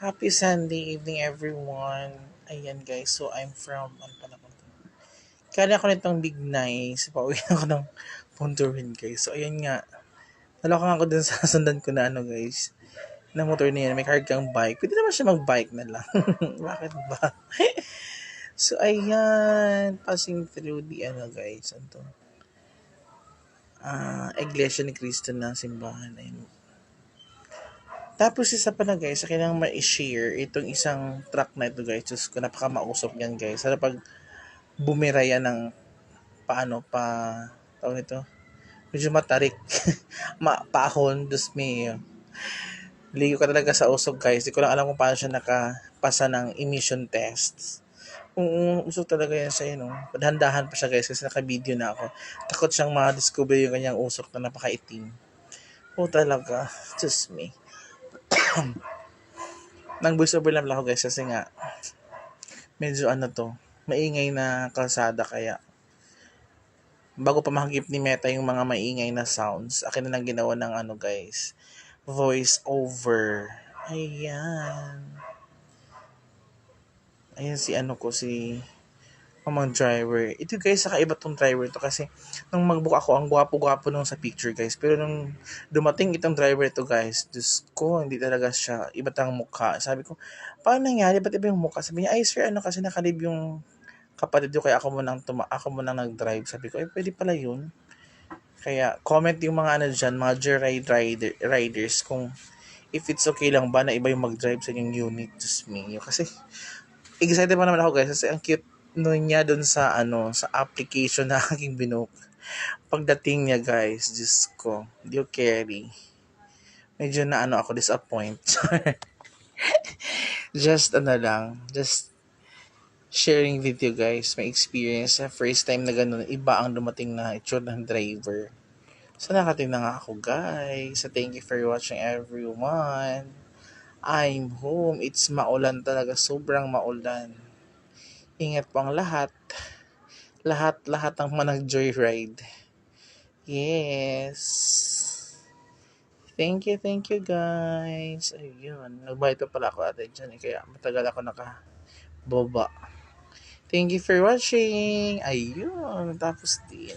Happy Sunday evening everyone. Ayan guys, so I'm from, ano pala ko to? Kala ko nitong Big Nice, pauwi ako ng Punturin guys. So ayan nga, naloka ako dun sa sundan ko na ano guys, na motor na yan, may kang bike. Pwede naman siya mag-bike na lang. Bakit ba? So ayan, passing through the ano guys, ano to? Iglesia ni Cristo na simbahan. Ayun. Tapos isa pa na guys, sa kailangan ma-share itong isang truck na ito guys. Diyos ko, napaka mausok yan guys. Sana pag bumira yan ng paano pa tawag nito, medyo matarik. Paahon, Diyos me. Ligo ka talaga sa usok guys. Di ko lang alam kung paano siya nakapasa ng emission tests. Usok talaga yan sa no. Padhandahan pa siya guys kasi naka-video na ako. Takot siyang ma-discover yung kanyang usok na napakaitim. Talaga. Diyos me. Nang voice over lang ako guys kasi nga medyo ano to, maingay na kalsada kaya bago pa mahagip ni Meta yung mga maingay na sounds, akin na lang ginawa ng ano guys, voice over. Ayan. Ayan si ano ko, si mamang driver. Ito guys, kakaiba tong driver to kasi nung mag-book ako, ang gwapo-gwapo nung sa picture guys. Pero nung dumating itong driver to guys, Diyos ko, hindi talaga siya, iba tang mukha. Sabi ko, paano nangyari? Ba't iba yung mukha? Sabi niya, ay sir, ano kasi nakalib yung kapatid ko kaya ako mo nang nag-drive. Sabi ko, pwede pala yun. Kaya comment yung mga ano dyan, mga riders kung if it's okay lang ba na iba yung mag-drive sa inyong unit. Just me. Kasi excited pa naman ako guys kasi ang cute no niya dun sa ano sa application na aking binook. Pagdating niya guys, Diyos ko, hindi ko carry. Medyo na ano ako disappoint. Just ano lang, just sharing with you guys my experience sa first time na ganun, iba ang dumating na itsura ng driver. So nakating na nga ako guys. So thank you for watching everyone. I'm home. It's maulan talaga. Sobrang maulan. Ingat po ang lahat. Lahat ng mga nag-joyride. Yes. Thank you guys. Ayun. Nagbayad pa pala ako ate dyan kaya matagal ako nakaboba. Thank you for watching. Ayun. Tapos din.